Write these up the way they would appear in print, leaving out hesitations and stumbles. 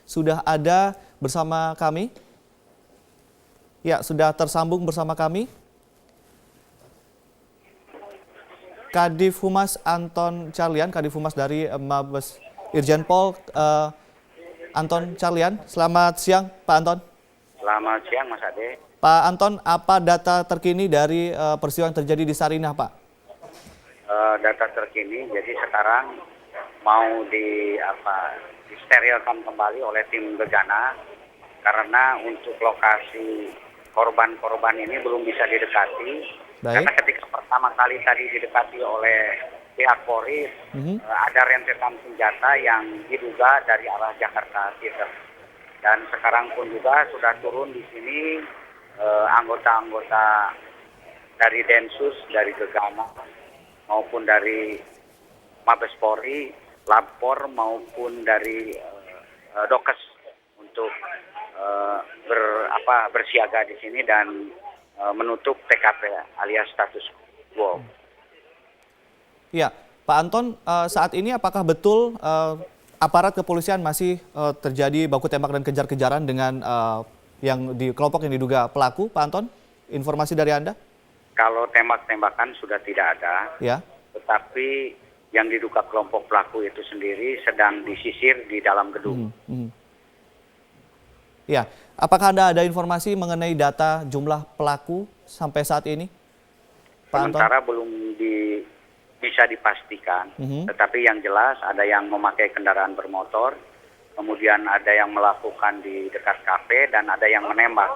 sudah ada bersama kami? Ya, sudah tersambung bersama kami. Kadif Humas Anton Carlian, Kadif Humas dari Mabes Irjen Pol Anton Carlian. Selamat siang, Pak Anton. Selamat siang, Mas Ade. Pak Anton, apa data terkini dari peristiwa yang terjadi di Sarinah, Pak? Data terkini, jadi sekarang mau disterilkan kembali oleh tim Gegana karena untuk lokasi korban-korban ini belum bisa didekati. Baik. Karena ketika pertama kali tadi didekati oleh pihak Polri, ada rentetan senjata yang diduga dari arah Jakarta Timur. Dan sekarang pun juga sudah turun di sini anggota-anggota dari Densus, dari Gegana, maupun dari Mabes Polri, Lapor, maupun dari Dokes untuk bersiaga di sini dan menutup TKP alias status quo. Ya, Pak Anton, saat ini apakah betul aparat kepolisian masih terjadi baku tembak dan kejar-kejaran dengan kelompok yang diduga pelaku, Pak Anton? Informasi dari Anda? Kalau tembak-tembakan sudah tidak ada, ya. Tetapi yang diduga kelompok pelaku itu sendiri sedang disisir di dalam gedung. Ya, apakah Anda ada informasi mengenai data jumlah pelaku sampai saat ini, Pak Anton? Sementara belum bisa dipastikan, tetapi yang jelas ada yang memakai kendaraan bermotor, kemudian ada yang melakukan di dekat kafe, dan ada yang menembak.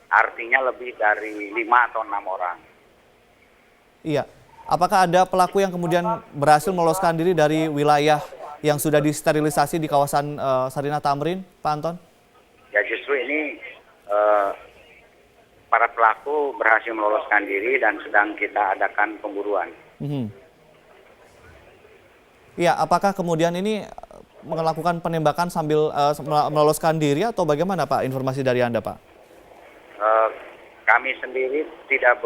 Artinya lebih dari 5 atau 6 orang. Iya. Apakah ada pelaku yang kemudian berhasil meloloskan diri dari wilayah yang sudah disterilisasi di kawasan Sarinah Tamrin, Pak Anton? Ya, justru ini para pelaku berhasil meloloskan diri dan sedang kita adakan pemburuan. Iya, apakah kemudian ini melakukan penembakan sambil meloloskan diri atau bagaimana, Pak? Informasi dari Anda, Pak? Kami sendiri tidak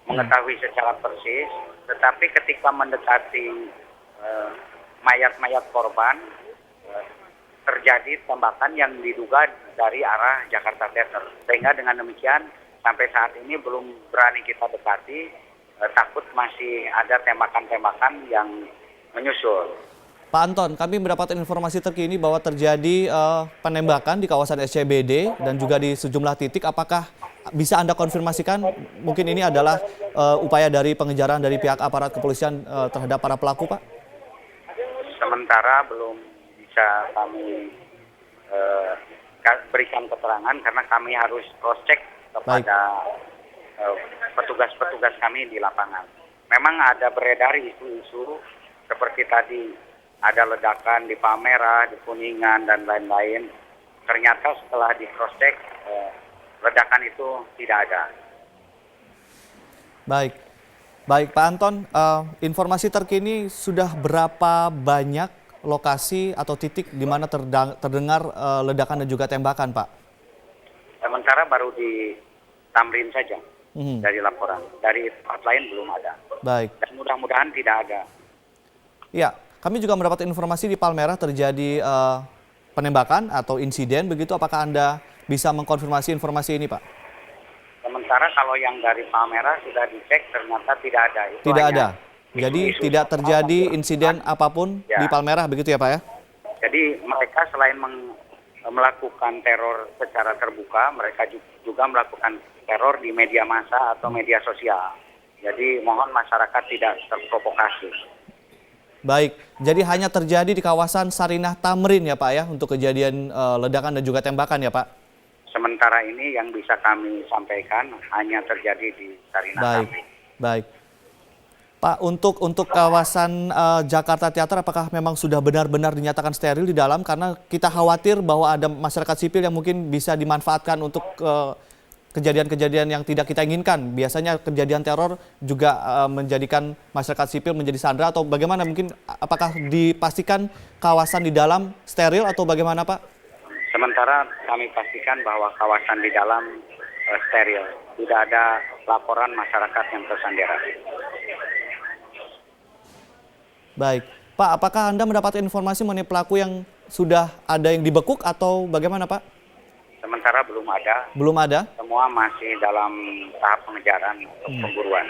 mengetahui secara persis, tetapi ketika mendekati mayat-mayat korban, terjadi tembakan yang diduga dari arah Jakarta Theater. Sehingga dengan demikian sampai saat ini belum berani kita dekati, takut masih ada tembakan-tembakan yang menyusul. Pak Anton, kami mendapatkan informasi terkini bahwa terjadi penembakan di kawasan SCBD dan juga di sejumlah titik. Apakah bisa Anda konfirmasikan mungkin ini adalah upaya dari pengejaran dari pihak aparat kepolisian terhadap para pelaku, Pak? Sementara belum bisa kami berikan keterangan karena kami harus cross-check kepada petugas-petugas kami di lapangan. Memang ada beredar isu-isu seperti tadi, ada ledakan di Palmerah, di Kuningan, dan lain-lain. Ternyata setelah di cross-check, ledakan itu tidak ada. Baik Pak Anton, informasi terkini sudah berapa banyak lokasi atau titik di mana terdengar ledakan dan juga tembakan, Pak? Sementara baru di Tamrin saja dari laporan. Dari tempat lain belum ada. Baik. Dan mudah-mudahan tidak ada. Ya, kami juga mendapat informasi di Palmerah terjadi penembakan atau insiden begitu. Apakah Anda bisa mengkonfirmasi informasi ini, Pak? Sementara kalau yang dari Palmerah sudah dicek ternyata tidak ada. Itu tidak ada. isu-isu. Jadi tidak terjadi insiden apapun di Palmerah begitu ya, Pak ya? Jadi mereka selain melakukan teror secara terbuka, mereka juga melakukan teror di media massa atau media sosial. Jadi mohon masyarakat tidak terprovokasi. Baik, jadi hanya terjadi di kawasan Sarinah Tamrin ya Pak ya untuk kejadian ledakan dan juga tembakan ya Pak? Sementara ini yang bisa kami sampaikan hanya terjadi di Sarinah Tamrin. Baik. Pak, untuk kawasan Jakarta Theater apakah memang sudah benar-benar dinyatakan steril di dalam? Karena kita khawatir bahwa ada masyarakat sipil yang mungkin bisa dimanfaatkan untuk kejadian-kejadian yang tidak kita inginkan. Biasanya kejadian teror juga menjadikan masyarakat sipil menjadi sandera atau bagaimana? Mungkin apakah dipastikan kawasan di dalam steril atau bagaimana Pak? Sementara kami pastikan bahwa kawasan di dalam steril. Tidak ada laporan masyarakat yang tersandera. Baik. Pak, apakah Anda mendapatkan informasi mengenai pelaku yang sudah ada yang dibekuk atau bagaimana Pak? Sementara belum ada, Belum ada? semua masih dalam tahap pengejaran untuk pemburuan.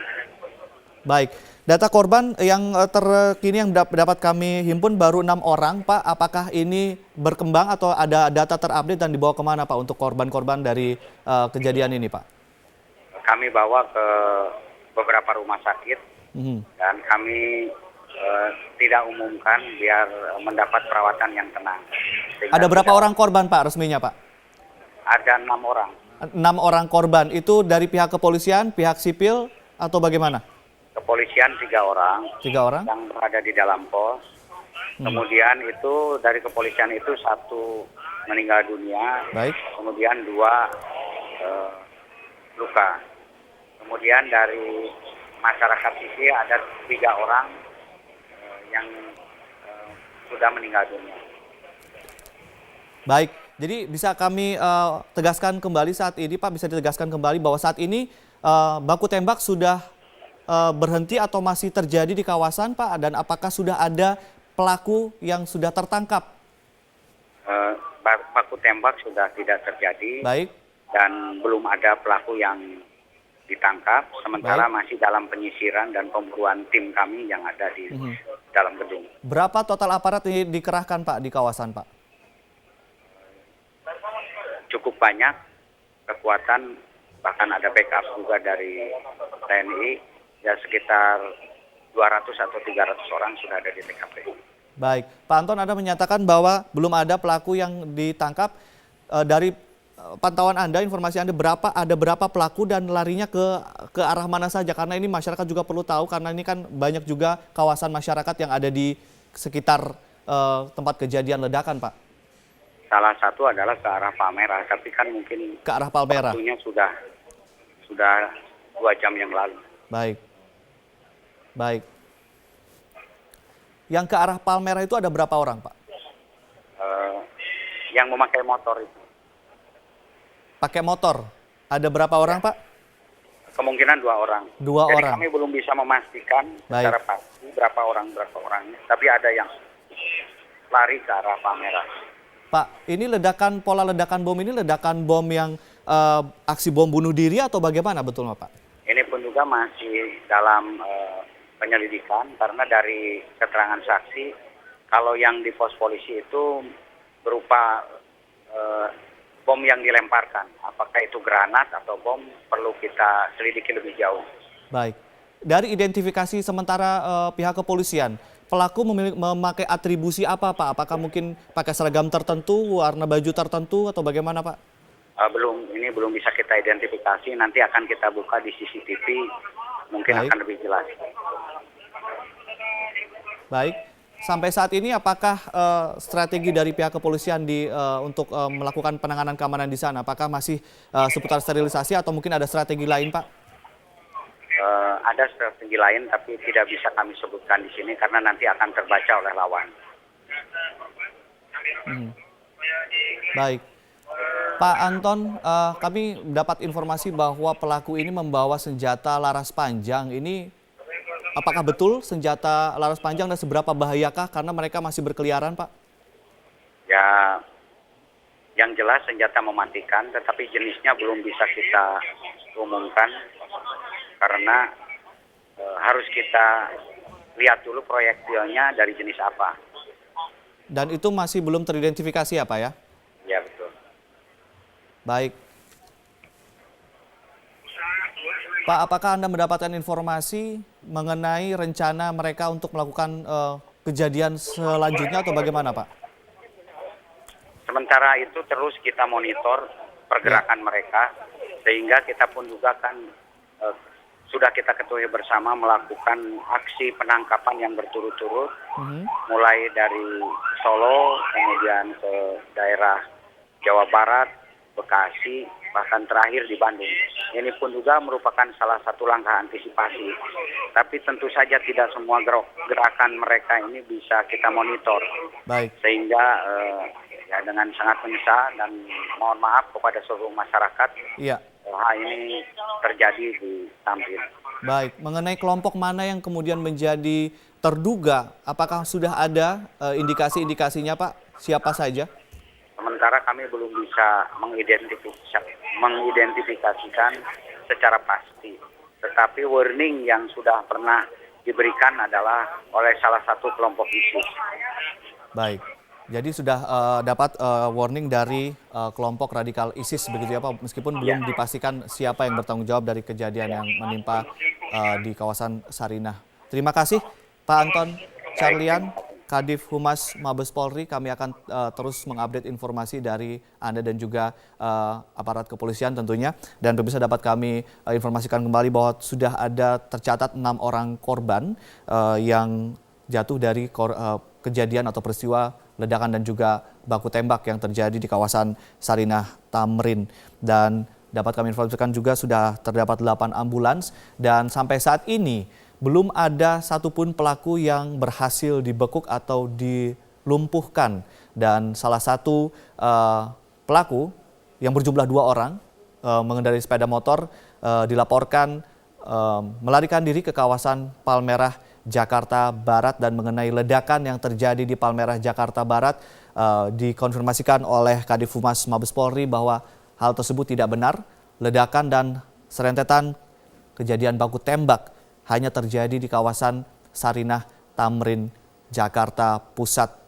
Baik, data korban yang terkini yang dapat kami himpun baru 6 orang Pak. Apakah ini berkembang atau ada data terupdate dan dibawa kemana Pak untuk korban-korban dari kejadian ini Pak? Kami bawa ke beberapa rumah sakit dan kami tidak umumkan biar mendapat perawatan yang tenang. Sehingga Ada berapa orang korban Pak resminya Pak? Ada 6 orang. 6 orang korban, itu dari pihak kepolisian, pihak sipil atau bagaimana? Kepolisian 3 orang 3 orang? yang berada di dalam pos. Kemudian itu dari kepolisian itu 1 meninggal dunia, Baik. kemudian 2 luka. Kemudian dari masyarakat sipil ada 3 orang yang sudah meninggal dunia. Baik, jadi bisa kami tegaskan kembali saat ini Pak, bisa ditegaskan kembali bahwa saat ini baku tembak sudah berhenti atau masih terjadi di kawasan Pak, dan apakah sudah ada pelaku yang sudah tertangkap? Baku tembak sudah tidak terjadi. Baik. Dan belum ada pelaku yang ditangkap, sementara masih dalam penyisiran dan pemburuan tim kami yang ada di dalam gedung. Berapa total aparat yang dikerahkan Pak di kawasan Pak? Cukup banyak kekuatan, bahkan ada backup juga dari TNI, ya sekitar 200 atau 300 orang sudah ada di TKP. Baik, Pak Anton, Anda menyatakan bahwa belum ada pelaku yang ditangkap. Dari pantauan Anda, informasi Anda, ada berapa pelaku dan larinya ke arah mana saja? Karena ini masyarakat juga perlu tahu, karena ini kan banyak juga kawasan masyarakat yang ada di sekitar tempat kejadian ledakan, Pak. Salah satu adalah ke arah Palmerah, tapi kan mungkin ke arah Palmerah. Waktunya sudah 2 jam yang lalu. Baik. Baik. Yang ke arah Palmerah itu ada berapa orang, Pak? Yang memakai motor itu. Pakai motor. Ada berapa orang, Pak? Kemungkinan 2 orang. 2 Jadi orang. kami belum bisa memastikan secara pasti berapa orangnya. Tapi ada yang lari ke arah Palmerah. Pak, ini pola ledakan bom ini ledakan bom yang aksi bom bunuh diri atau bagaimana betul Pak? Ini pun juga masih dalam penyelidikan, karena dari keterangan saksi, kalau yang di pos polisi itu berupa bom yang dilemparkan. Apakah itu granat atau bom, perlu kita selidiki lebih jauh. Baik. Dari identifikasi sementara pihak kepolisian, pelaku memakai atribusi apa Pak? Apakah mungkin pakai seragam tertentu, warna baju tertentu atau bagaimana Pak? Ini belum bisa kita identifikasi, nanti akan kita buka di CCTV, mungkin akan lebih jelas. Baik, sampai saat ini apakah strategi dari pihak kepolisian untuk melakukan penanganan keamanan di sana, apakah masih seputar sterilisasi atau mungkin ada strategi lain Pak? Ada strategi lain, tapi tidak bisa kami sebutkan di sini karena nanti akan terbaca oleh lawan. Baik. Pak Anton, kami dapat informasi bahwa pelaku ini membawa senjata laras panjang. Ini apakah betul senjata laras panjang dan seberapa bahayakah karena mereka masih berkeliaran, Pak? Ya, yang jelas senjata mematikan, tetapi jenisnya belum bisa kita umumkan karena harus kita lihat dulu proyektilnya dari jenis apa. Dan itu masih belum teridentifikasi ya Pak ya? Ya betul. Baik. Pak, apakah Anda mendapatkan informasi mengenai rencana mereka untuk melakukan kejadian selanjutnya atau bagaimana Pak? Sementara itu terus kita monitor pergerakan mereka, sehingga kita pun juga kan sudah kita ketahui bersama melakukan aksi penangkapan yang berturut-turut, mulai dari Solo, kemudian ke daerah Jawa Barat, Bekasi, bahkan terakhir di Bandung. Ini pun juga merupakan salah satu langkah antisipasi. Tapi tentu saja tidak semua gerakan mereka ini bisa kita monitor. Baik. Sehingga ya dengan sangat menyesal dan mohon maaf kepada seluruh masyarakat. Iya. Hal ini terjadi di Tampil. Baik, mengenai kelompok mana yang kemudian menjadi terduga, apakah sudah ada indikasi-indikasinya Pak? siapa saja? Sementara kami belum bisa mengidentifikasikan secara pasti. Tetapi warning yang sudah pernah diberikan adalah oleh salah satu kelompok ISIS. Baik, jadi sudah dapat warning dari kelompok radikal ISIS begitu ya Pak, meskipun belum dipastikan siapa yang bertanggung jawab dari kejadian yang menimpa di kawasan Sarinah. Terima kasih Pak Anton Carlian, Kadif Humas Mabes Polri. Kami akan terus mengupdate informasi dari Anda dan juga aparat kepolisian tentunya. Dan pemirsa dapat kami informasikan kembali bahwa sudah ada tercatat 6 orang korban yang jatuh dari kejadian atau peristiwa ledakan dan juga baku tembak yang terjadi di kawasan Sarinah Tamrin. Dan dapat kami informasikan juga sudah terdapat 8 ambulans dan sampai saat ini belum ada satupun pelaku yang berhasil dibekuk atau dilumpuhkan. Dan salah satu pelaku yang berjumlah 2 orang mengendarai sepeda motor dilaporkan melarikan diri ke kawasan Palmerah, Jakarta Barat. Dan mengenai ledakan yang terjadi di Palmerah, Jakarta Barat dikonfirmasikan oleh Kadif Humas Mabes Polri bahwa hal tersebut tidak benar. Ledakan dan serentetan kejadian baku tembak hanya terjadi di kawasan Sarinah Tamrin, Jakarta Pusat.